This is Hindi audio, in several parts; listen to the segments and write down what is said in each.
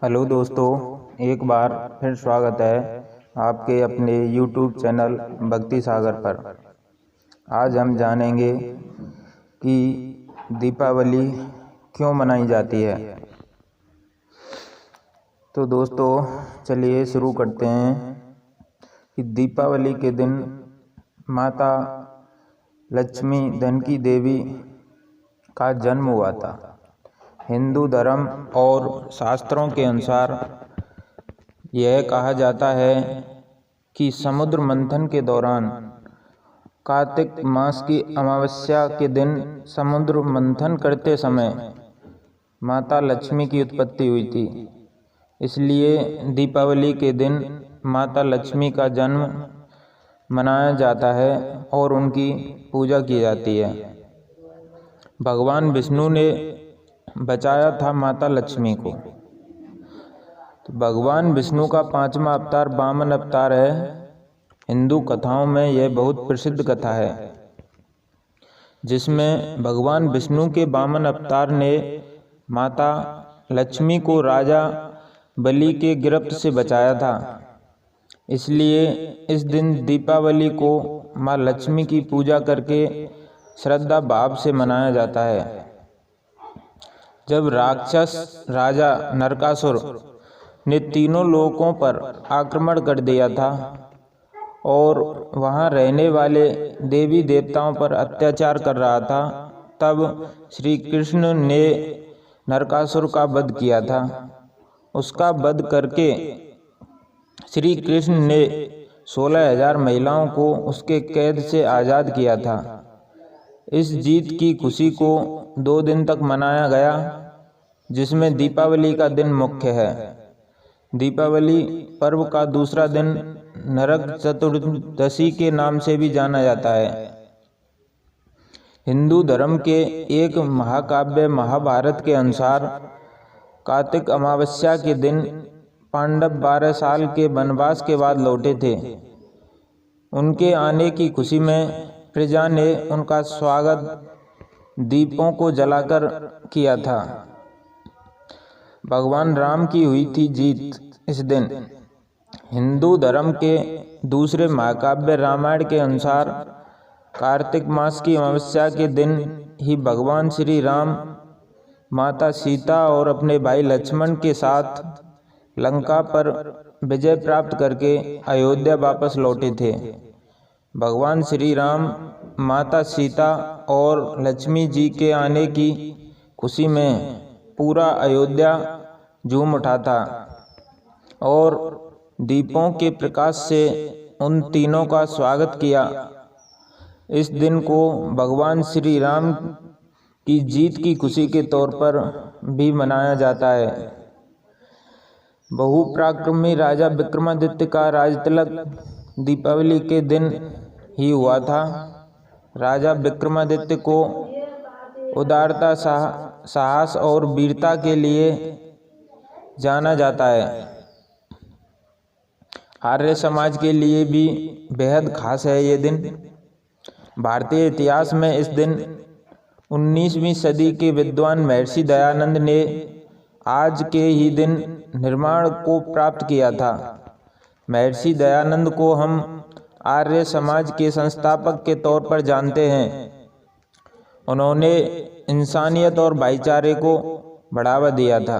हेलो दोस्तों, एक बार फिर स्वागत है आपके अपने YouTube चैनल भक्ति सागर पर। आज हम जानेंगे कि दीपावली क्यों मनाई जाती है। तो दोस्तों चलिए शुरू करते हैं कि दीपावली के दिन माता लक्ष्मी धन की देवी का जन्म हुआ था। हिंदू धर्म और शास्त्रों के अनुसार यह कहा जाता है कि समुद्र मंथन के दौरान कार्तिक मास की अमावस्या के दिन समुद्र मंथन करते समय माता लक्ष्मी की उत्पत्ति हुई थी। इसलिए दीपावली के दिन माता लक्ष्मी का जन्म मनाया जाता है और उनकी पूजा की जाती है। भगवान विष्णु ने बचाया था माता लक्ष्मी को। तो भगवान विष्णु का 5वां अवतार वामन अवतार है। हिंदू कथाओं में यह बहुत प्रसिद्ध कथा है, जिसमें भगवान विष्णु के वामन अवतार ने माता लक्ष्मी को राजा बलि के गिरफ्त से बचाया था। इसलिए इस दिन दीपावली को माँ लक्ष्मी की पूजा करके श्रद्धा भाव से मनाया जाता है। जब राक्षस राजा नरकासुर ने तीनों लोकों पर आक्रमण कर दिया था और वहां रहने वाले देवी देवताओं पर अत्याचार कर रहा था, तब श्री कृष्ण ने नरकासुर का वध किया था। उसका वध करके श्री कृष्ण ने 16,000 महिलाओं को उसके कैद से आज़ाद किया था। इस जीत की खुशी को 2 दिन तक मनाया गया, जिसमें दीपावली का दिन मुख्य है। दीपावली पर्व का दूसरा दिन नरक चतुर्दशी के नाम से भी जाना जाता है। हिंदू धर्म के एक महाकाव्य महाभारत के अनुसार कार्तिक अमावस्या के दिन पांडव 12 साल के वनवास के बाद लौटे थे। उनके आने की खुशी में प्रजा ने उनका स्वागत दीपों को जलाकर किया था। भगवान राम की हुई थी जीत इस दिन। हिंदू धर्म के दूसरे महाकाव्य रामायण के अनुसार कार्तिक मास की अमावस्या के दिन ही भगवान श्री राम माता सीता और अपने भाई लक्ष्मण के साथ लंका पर विजय प्राप्त करके अयोध्या वापस लौटे थे। भगवान श्री राम माता सीता और लक्ष्मी जी के आने की खुशी में पूरा अयोध्या झूम उठा था और दीपों के प्रकाश से उन तीनों का स्वागत किया। इस दिन को भगवान श्री राम की जीत की खुशी के तौर पर भी मनाया जाता है। बहुपराक्रमी राजा विक्रमादित्य का राजतिलक दीपावली के दिन ही हुआ था। राजा विक्रमादित्य को उदारता, साहस और वीरता के लिए जाना जाता है। आर्य समाज के लिए भी बेहद खास है ये दिन। भारतीय इतिहास में इस दिन 19वीं सदी के विद्वान महर्षि दयानंद ने आज के ही दिन निर्माण को प्राप्त किया था। महर्षि दयानंद को हम आर्य समाज के संस्थापक के तौर पर जानते हैं। उन्होंने इंसानियत और भाईचारे को बढ़ावा दिया था।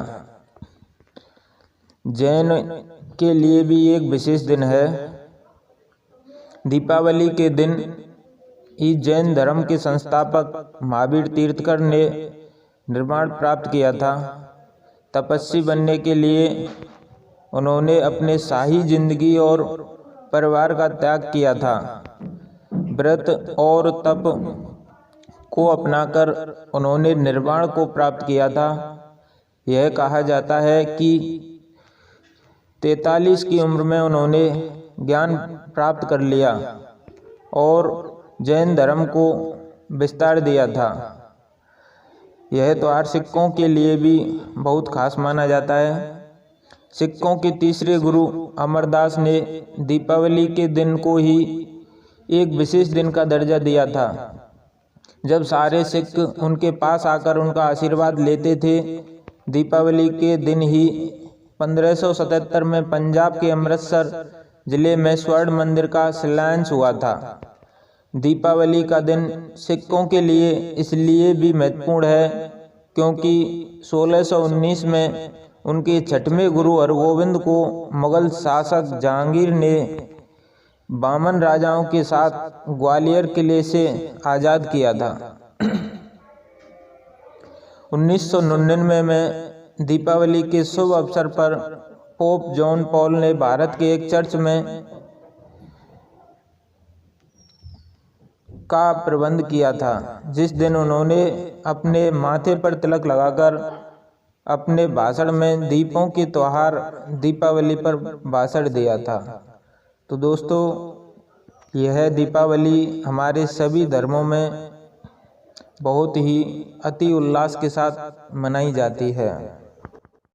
जैन के लिए भी एक विशेष दिन है। दीपावली के दिन ही जैन धर्म के संस्थापक महावीर तीर्थंकर ने निर्वाण प्राप्त किया था। तपस्वी बनने के लिए उन्होंने अपने शाही जिंदगी और परिवार का त्याग किया था। व्रत और तप को अपनाकर उन्होंने निर्वाण को प्राप्त किया था। यह कहा जाता है कि 43 की उम्र में उन्होंने ज्ञान प्राप्त कर लिया और जैन धर्म को विस्तार दिया था। यह त्योहार सिखों के लिए भी बहुत खास माना जाता है। सिखों के तीसरे गुरु अमरदास ने दीपावली के दिन को ही एक विशेष दिन का दर्जा दिया था। जब सारे सिख उनके पास आकर उनका आशीर्वाद लेते थे, दीपावली के दिन ही 1577 में पंजाब के अमृतसर जिले में स्वर्ण मंदिर का शिलान्यास हुआ था। दीपावली का दिन सिखों के लिए इसलिए भी महत्वपूर्ण है क्योंकि 1619 में उनके छठवें गुरु हरगोविंद को मुगल शासक जहांगीर ने 52 राजाओं के साथ ग्वालियर किले से आज़ाद किया था। 1999 में दीपावली के शुभ अवसर पर पोप जॉन पॉल ने भारत के एक चर्च में का प्रबंध किया था, जिस दिन उन्होंने अपने माथे पर तिलक लगाकर अपने भाषण में दीपों के त्योहार दीपावली पर भाषण दिया था। तो दोस्तों, यह दीपावली हमारे सभी धर्मों में बहुत ही अति उल्लास के साथ मनाई जाती है।